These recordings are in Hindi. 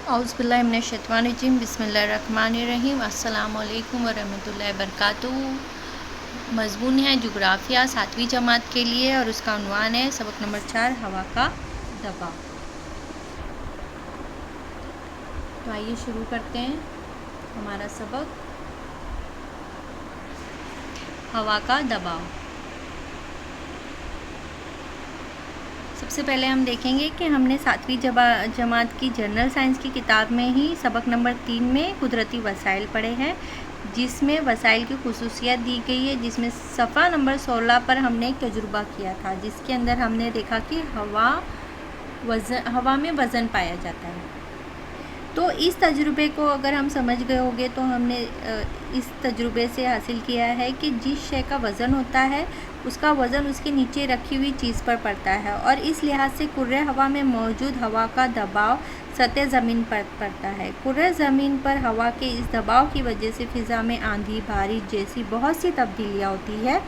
औज़ुबिल्लाहिमिनश्शैतानिर्रजीम बिस्मिल्लाहिर्रहमानिर्रहीम अस्सलामुअलैकुम वरहमतुल्लाहि वबरकातुहू। मज़मून है जुग्राफ़िया 7वीं जमात के लिए और उसका उन्वान है सबक नंबर 4 हवा का दबाव। तो आइए शुरू करते हैं हमारा सबक हवा का दबाव। सबसे पहले हम देखेंगे कि हमने 7वीं जमात की जनरल साइंस की किताब में ही सबक नंबर 3 में कुदरती वसाइल पढ़े हैं, जिसमें वसाइल की खुसूसियत दी गई है, जिसमें सफ़ा नंबर 16 पर हमने एक तजुर्बा किया था, जिसके अंदर हमने देखा कि हवा में वज़न पाया जाता है। तो इस तजुर्बे को अगर हम समझ गए होंगे तो हमने इस तजुर्बे से हासिल किया है कि जिस शय का वज़न होता है उसका वज़न उसके नीचे रखी हुई चीज़ पर पड़ता है, और इस लिहाज से कुर्रे हवा में मौजूद हवा का दबाव सतह ज़मीन पर पड़ता है। कुर्रे ज़मीन पर हवा के इस दबाव की वजह से फ़िज़ा में आंधी बारिश जैसी बहुत सी तब्दीलियाँ होती है,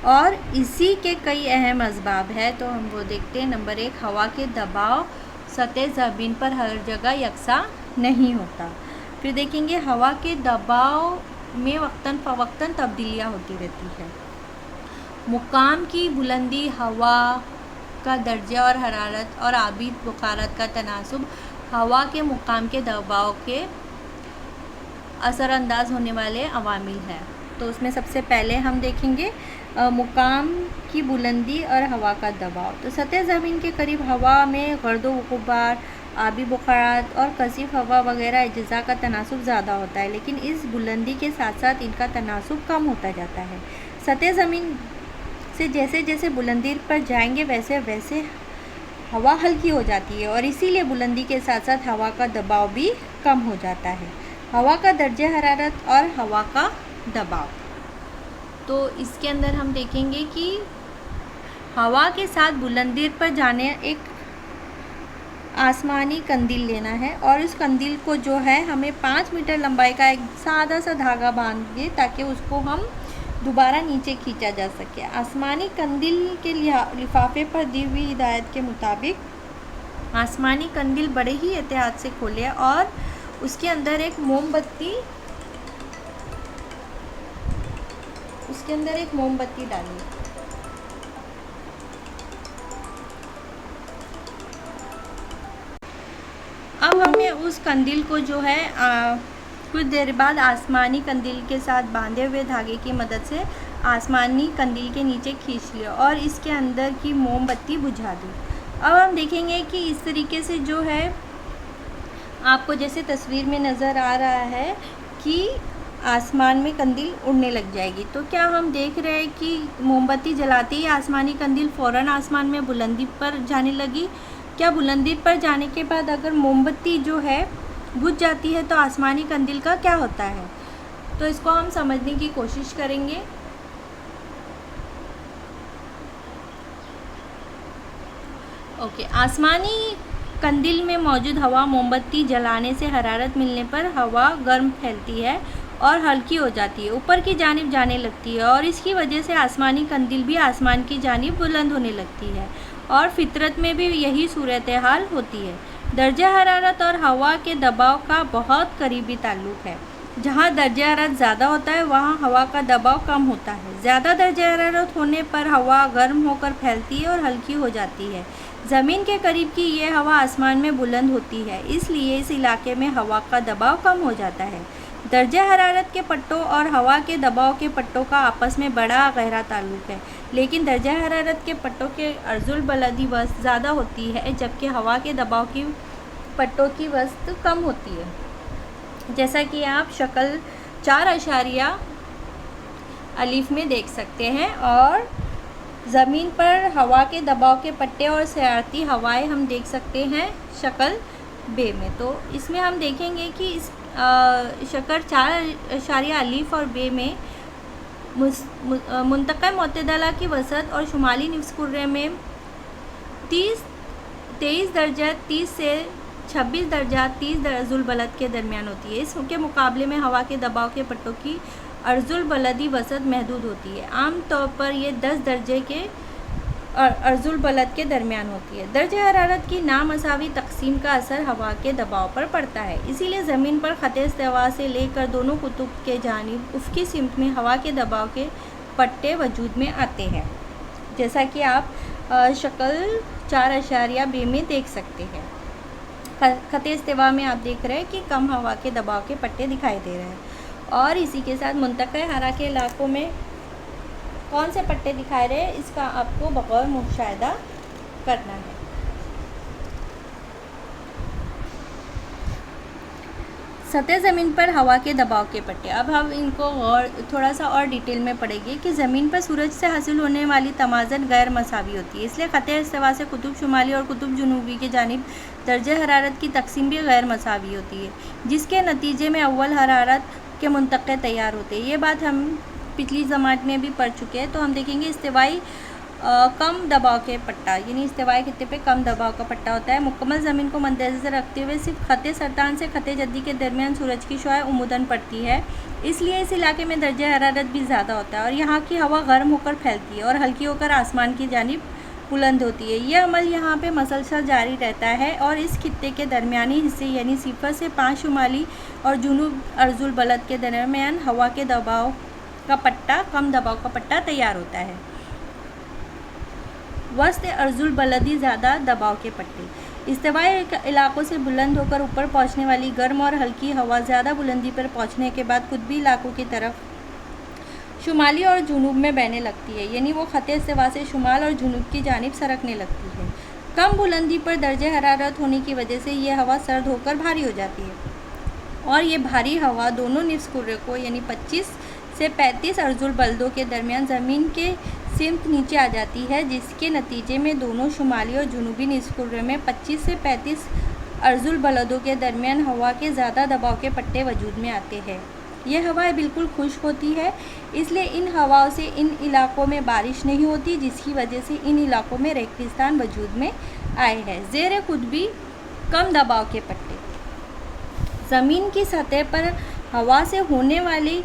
और इसी के कई अहम असबाब है। तो हम वो देखते हैं। नंबर 1, हवा के दबाव सतह ज़मीन पर हर जगह यकसा नहीं होता। फिर देखेंगे हवा के दबाव में वक्तन फ़वक्तन तब्दीलियाँ होती रहती है। मुकाम की बुलंदी, हवा का दर्जा और हरारत और आबी बुखारत का तनासुब हवा के मुकाम के दबाव के असरअंदाज होने वाले अवामिल है। तो उसमें सबसे पहले हम देखेंगे मुकाम की बुलंदी और हवा का दबाव। तो सतह ज़मीन के करीब हवा में गर्दो गुबार, आबी बुखारात और कसीफ हवा वगैरह अज्जा का तनासुब ज़्यादा होता है, लेकिन इस बुलंदी के साथ साथ इनका तनासुब कम होता जाता है। सतह ज़मीन से जैसे जैसे बुलंदी पर जाएंगे वैसे वैसे हवा हल्की हो जाती है, और इसीलिए बुलंदी के साथ साथ हवा का दबाव भी कम हो जाता है। हवा का दर्जा हरारत और हवा का दबाव। तो इसके अंदर हम देखेंगे कि हवा के साथ बुलंदी पर जाने एक आसमानी कंदील लेना है, और इस कंदील को जो है हमें 5 मीटर लंबाई का एक सादा सा धागा बांधिए ताकि उसको हम दोबारा नीचे खींचा जा सके। आसमानी कंदील के लिफाफे पर दी हुई हिदायत के मुताबिक आसमानी कंदील बड़े ही एहतियात से खोलें और उसके अंदर एक मोमबत्ती डालिए। अब हमें उस कंदील को जो है कुछ देर बाद आसमानी कंदील के साथ बांधे हुए धागे की मदद से आसमानी कंदील के नीचे खींच लिया और इसके अंदर की मोमबत्ती बुझा दी। अब हम देखेंगे कि इस तरीके से जो है आपको जैसे तस्वीर में नज़र आ रहा है कि आसमान में कंदील उड़ने लग जाएगी। तो क्या हम देख रहे हैं कि मोमबत्ती जलाते ही आसमानी कंदील फ़ौरन आसमान में बुलंदी पर जाने लगी? क्या बुलंदी पर जाने के बाद अगर मोमबत्ती जो है बुझ जाती है तो आसमानी कंदील का क्या होता है? तो इसको हम समझने की कोशिश करेंगे। आसमानी कंदील में मौजूद हवा मोमबत्ती जलाने से हरारत मिलने पर हवा गर्म फैलती है और हल्की हो जाती है, ऊपर की जानिब जाने लगती है, और इसकी वजह से आसमानी कंदील भी आसमान की जानिब बुलंद होने लगती है, और फितरत में भी यही सूरत हाल होती है। दर्जा हरारत और हवा के दबाव का बहुत करीबी ताल्लुक़ है। जहाँ दर्जा हरारत ज़्यादा होता है वहाँ हवा का दबाव कम होता है। ज़्यादा दर्जा हरारत होने पर हवा गर्म होकर फैलती है और हल्की हो जाती है। ज़मीन के करीब की ये हवा आसमान में बुलंद होती है, इसलिए इस इलाके में हवा का दबाव कम हो जाता है। दर्जा हरारत के पट्टों और हवा के दबाव के पट्टों का आपस में बड़ा गहरा ताल्लुक़ है, लेकिन दर्जा हरारत के पट्टों के अर्जुल बलदी वस्त ज़्यादा होती है, जबकि हवा के दबाव की पट्टों की वस्त कम होती है। जैसा कि आप शक्ल 4 अलीफ में देख सकते हैं, और ज़मीन पर हवा के दबाव के पट्टे और सयारती हवाएं हम देख सकते हैं शक्ल बे में। तो इसमें हम देखेंगे कि इस शक्ल 4 अलीफ और बे में मुंतक़ा मुतदला की वसत और शुमाली निफ्स कुर्रे में 23 दर्जा 30 से 26 दर्जा 30 अर्जुल बलद के दरमियान होती है। इसके मुकाबले में हवा के दबाव के पट्टों की अर्जुल बलदी वसत महदूद होती है। आम तौर पर ये 10 दर्जे के और अर्जुल बलद के दरमियान होती है। दर्जे हरारत की नामसावी तकसीम का असर हवा के दबाव पर पड़ता है, इसीलिए ज़मीन पर ख़ते इस्तिवा से लेकर दोनों कुतुब के जानिब उफ़क़ी सिमत में हवा के दबाव के पट्टे वजूद में आते हैं, जैसा कि आप शक्ल 4.2 में देख सकते हैं। ख़ते इस्तिवा में आप देख रहे हैं कि कम हवा के दबाव के पट्टे दिखाई दे रहे हैं। और इसी के साथ मुंतक़े हरा के इलाकों में कौन से पट्टे दिखाए रहे हैं, इसका आपको बग़ौर मुशाहिदा करना है। सतह ज़मीन पर हवा के दबाव के पट्टे। अब हम इनको और थोड़ा सा और डिटेल में पढ़ेंगे कि ज़मीन पर सूरज से हासिल होने वाली तमाज़न गैर मसावी होती है, इसलिए ख़ते इस्तिवा से कुतुब शुमाली और कुतुब जुनूबी की जानिब दर्जे हरारत की तकसीम भी गैर मसावी होती है, जिसके नतीजे में अव्वल हरारत के मुंतक़े तैयार होते हैं। ये बात हम पिछली जमात में भी पढ़ चुके हैं। तो हम देखेंगे इस्तिवाई कम दबाव के पट्टा, यानी इस्तिवाई खित्ते पे कम दबाव का पट्टा होता है। मुकम्मल ज़मीन को मद्देनज़र रखते हुए सिर्फ ख़ते सरतान से ख़ते जद्दी के दरमियान सूरज की शुआएं उमूदन पड़ती है, इसलिए इस इलाके में दर्जे हरारत भी ज़्यादा होता है और यहाँ की हवा गर्म होकर फैलती है और हल्की होकर आसमान की जानिब बुलंद होती है। यह अमल यहाँ पे मसलसल जारी रहता है और इस खित्ते के दरमियानी हिस्से यानी 0 से 5 शुमाली और जुनूब अर्जुल बलद के दरमियान हवा के दबाव का पट्टा, कम दबाव का पट्टा तैयार होता है। वस्त अर्जुल बलदी ज़्यादा दबाव के पट्टे। इस्तिवाई इलाकों से बुलंद होकर ऊपर पहुँचने वाली गर्म और हल्की हवा ज़्यादा बुलंदी पर पहुँचने के बाद कुतबी इलाकों की तरफ शुमाली और जुनूब में बहने लगती है, यानी वो ख़ते इस्तिवा से शुमाल और जुनूब की जानिब सरकने लगती है। कम बुलंदी पर दर्जे हरारत होने की वजह से ये हवा सर्द होकर भारी हो जाती है और ये भारी हवा दोनों निफ्स कुर्रे को यानी 25 से 35 अर्जुल बलदों के दरमियान ज़मीन के सिमत नीचे आ जाती है, जिसके नतीजे में दोनों शुमाली और जुनूबी निफ्स कुर्रे में 25 से 35 अर्जुल बलदों के दरमियान हवा के ज़्यादा दबाव के पट्टे वजूद में आते हैं। यह हवाएं बिल्कुल खुश्क होती है, इसलिए इन हवाओं से इन इलाकों में बारिश नहीं होती, जिसकी वजह से इन इलाकों में रेगिस्तान वजूद में आए हैं। ज़ेर कुतबी कम दबाव के पट्टे। ज़मीन की सतह पर हवा से होने वाली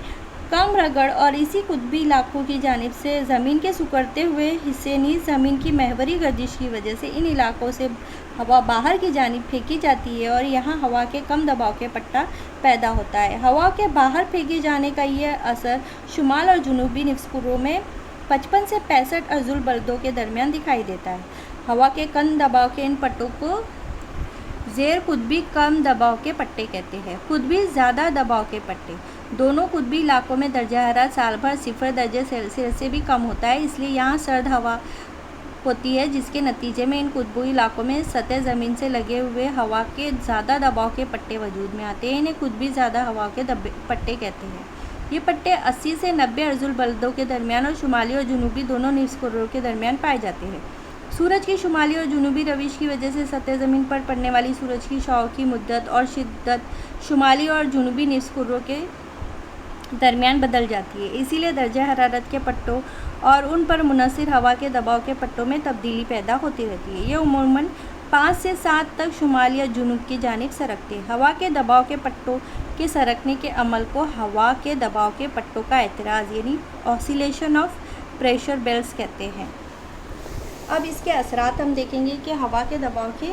कम रगड़ और इसी कुतबी इलाकों की जानिब से ज़मीन के सुकड़ते हुए हिस्से नीज़ ज़मीन की महवरी गर्दिश की वजह से इन इलाकों से हवा बाहर की जानिब फेंकी जाती है और यहाँ हवा के कम दबाव के पट्टा पैदा होता है। हवा के बाहर फेंके जाने का यह असर शुमाल और जुनूबी निफ्स कुर्रों में 55 से 65 अर्जुल बलदों के दरमियान दिखाई देता है। हवा के कम दबाव के इन पट्टों को ज़ेर कुतबी कम दबाव के पट्टे कहते हैं। कुतबी ज़्यादा दबाव के पट्टे। दोनों कुतबी इलाकों में दर्जा हरारत साल भर 0 दर्जे सेल्सियस से भी कम होता है, इसलिए यहाँ सर्द हवा होती है, जिसके नतीजे में इन कुतबी इलाकों में सतह ज़मीन से लगे हुए हवा के ज़्यादा दबाव के पट्टे वजूद में आते हैं। इन्हें कुतबी ज़्यादा हवा के पट्टे कहते हैं। ये पट्टे 80 से 90 अर्जुल बलदों के दरमियान और शुमाली और जुनूबी दोनों निफ्स कुर्रों के दरमियान पाए जाते हैं। सूरज की शुमाली और जुनूबी रविश की वजह से सतह ज़मीन पर पड़ने वाली सूरज की शौक़ की मुद्दत और शिद्दत शुमाली और जुनूबी निफ्स कुर्रों के दरमियान बदल जाती है, इसीलिए दर्जा हरारत के पट्टों और उन पर मुनसिर हवा के दबाव के पट्टों में तब्दीली पैदा होती रहती है। ये उमूमन 5 से 7 तक शुमाल या जुनूब की जानिब सरकते हैं। हवा के दबाव के पट्टों के सरकने के अमल को हवा के दबाव के पट्टों का एतराज़ यानी ऑसिलेशन ऑफ प्रेशर बेल्स कहते हैं। अब इसके असरात हम देखेंगे कि हवा के दबाव के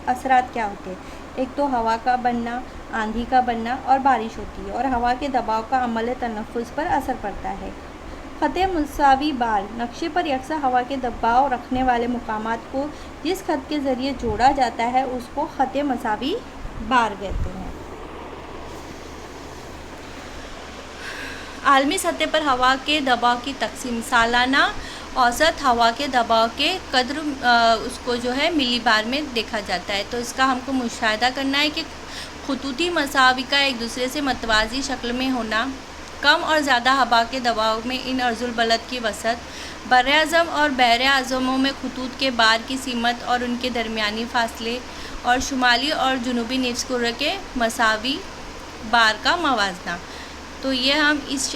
असरात क्या होते हैं। एक तो हवा का बनना, आंधी का बनना और बारिश होती है और हवा के दबाव का अमल तनफ़ुस पर असर पड़ता है। ख़ते मुसावी बार नक्शे पर यकसा हवा के दबाव रखने वाले मुकामात को जिस ख़त के ज़रिए जोड़ा जाता है उसको ख़ते मुसावी बार कहते हैं। आलमी सतह पर हवा के दबाव की तकसीम सालाना औसत हवा के दबाव के कद्र उसको जो है मिली बार में देखा जाता है। तो इसका हमको मुशाहिदा करना है कि खुतूती मसावी का एक दूसरे से मतवाज़ी शक्ल में होना, कम और ज़्यादा हवा के दबाव में इन अर्जुल बलद की वसत, बर-ए-आज़म और बहर-ए-आज़मों में खतूत के बार की सीमत और उनके दरमियानी फासले और शुमाली और जुनूबी निफ्स कुर्रे के मसावी बार का मवाजना। तो ये हम इस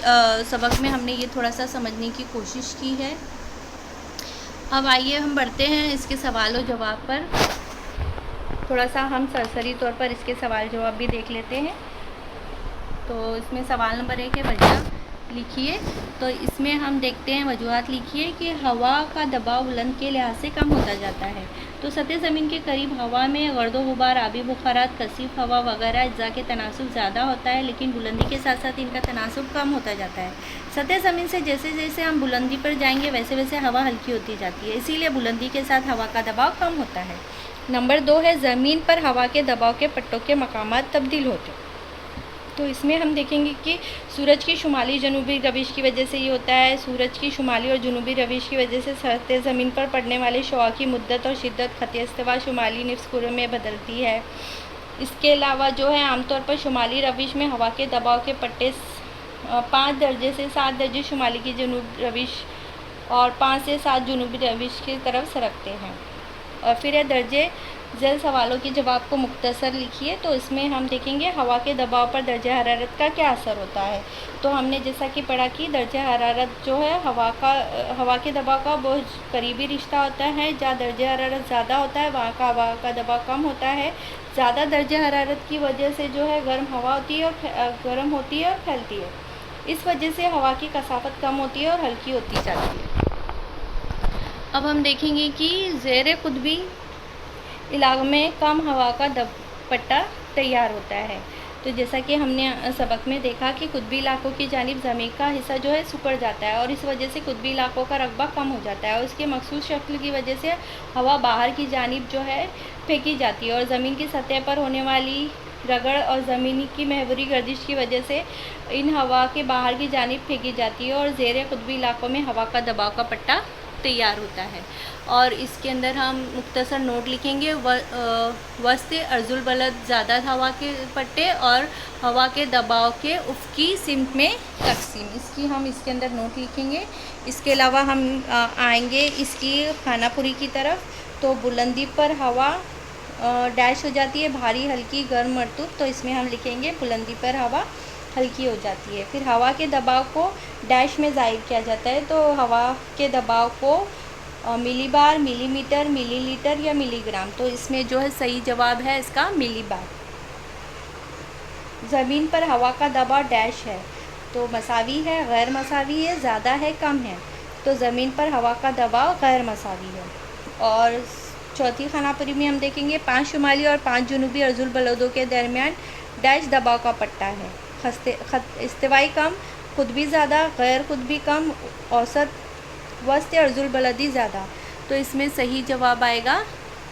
सबक में हमने ये थोड़ा सा समझने की कोशिश की है। अब आइए हम बढ़ते हैं इसके सवाल और जवाब पर। थोड़ा सा हम सरसरी तौर पर इसके सवाल जवाब भी देख लेते हैं। तो इसमें सवाल नंबर 1 है, वजह लिखिए। तो इसमें हम देखते हैं वजूहात लिखिए कि हवा का दबाव बुलंद के लिहाज से कम होता जाता है। तो सतह ज़मीन के करीब हवा में गर्दो गुबार, आबी बुखारात, कसीफ हवा वगैरह अज्जा के तनासुब ज़्यादा होता है, लेकिन बुलंदी के साथ साथ इनका तनासुब कम होता जाता है। सतह ज़मीन से जैसे जैसे हम बुलंदी पर जाएंगे वैसे वैसे हवा हल्की होती जाती है, इसीलिए बुलंदी के साथ हवा का दबाव कम होता है। नंबर 2 है ज़मीन पर हवा के दबाव के पट्टों के मकामात तब्दील होते हैं। तो इसमें हम देखेंगे कि सूरज की शुमाली जनूबी रविश की वजह से ये होता है। सूरज की शुमाली और जनूबी रविश की वजह से सतह ज़मीन पर पड़ने वाले शुआ की मुद्दत और शिद्दत ख़त इस्तिवा शुमाली निफ्स कुरे में बदलती है। इसके अलावा जो है आमतौर पर शुमाली रविश में हवा के दबाव के पट्टे 5 दर्जे से 7 दर्जे शुमाली की जनूब रविश और 5 से 7 जनूबी रविश की तरफ सरकते हैं। और फिर है दर्जे जल सवालों के जवाब को मुख्तसर लिखिए। तो इसमें हम देखेंगे हवा के दबाव पर दर्जा हरारत का क्या असर होता है। तो हमने जैसा कि पढ़ा कि दर्जा हरारत जो है हवा के दबाव का बहुत करीबी रिश्ता होता है। जहाँ दर्जा हरारत ज़्यादा होता है वहाँ का हवा का दबाव कम होता है। ज़्यादा दर्जा हरारत की वजह से जो है गर्म हवा होती है और गर्म होती है और फैलती है। इस वजह से हवा की कसाफत कम होती है और हल्की होती जाती है। अब हम देखेंगे कि ज़ेर कुतबी इलाक़ों में कम हवा का पट्टा तैयार होता है। तो जैसा कि हमने सबक में देखा कि कुतबी इलाक़ों की जानिब ज़मीन का हिस्सा जो है सिकुड़ जाता है और इस वजह से कुतबी इलाक़ों का रकबा कम हो जाता है और उसके मखसूस शक्ल की वजह से हवा बाहर की जानिब जो है फेंकी जाती है और ज़मीन की सतह पर होने वाली रगड़ और ज़मीनी की महवरी गर्दिश की वजह से इन हवा के बाहर की जानिब फेंकी जाती है और ज़ेर कुतबी इलाक़ों में हवा का दबाव का पट्टा तैयार होता है। और इसके अंदर हम मुख्तसर नोट लिखेंगे। वस्त अर्जुल बलद ज़्यादा हवा के पट्टे और हवा के दबाव के उफ़क़ी सिमत में तकसीम, इसकी हम इसके अंदर नोट लिखेंगे। इसके अलावा हम आएंगे इसकी खानापुरी की तरफ। तो बुलंदी पर हवा डैश हो जाती है भारी, हल्की, गर्म, मरतूब। तो इसमें हम लिखेंगे बुलंदी पर हवा हल्की हो जाती है। फिर हवा के दबाव को डैश में ज़ाहिर किया जाता है। तो हवा के दबाव को मिलीबार, मिलीमीटर, मिलीलीटर या मिलीग्राम। तो इसमें जो है सही जवाब है इसका मिलीबार। ज़मीन पर हवा का दबाव डैश है, तो मसावी है, गैर मसावी है, ज़्यादा है, कम है। तो ज़मीन पर हवा का दबाव गैर मसावी है। और चौथी खानापुरी में हम देखेंगे 5 शुमाली और 5 जनूबी अर्जुल बलदों के दरमियान डैश दबाव का पट्टा है। इस्तिवाई कम, कुतबी ज़्यादा, गैर कुतबी कम, औसत, वस्त अर्जुल बलदी ज़्यादा। तो इसमें सही जवाब आएगा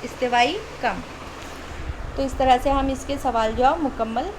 इस्तिवाई कम। तो इस तरह से हम इसके सवाल जवाब मुकम्मल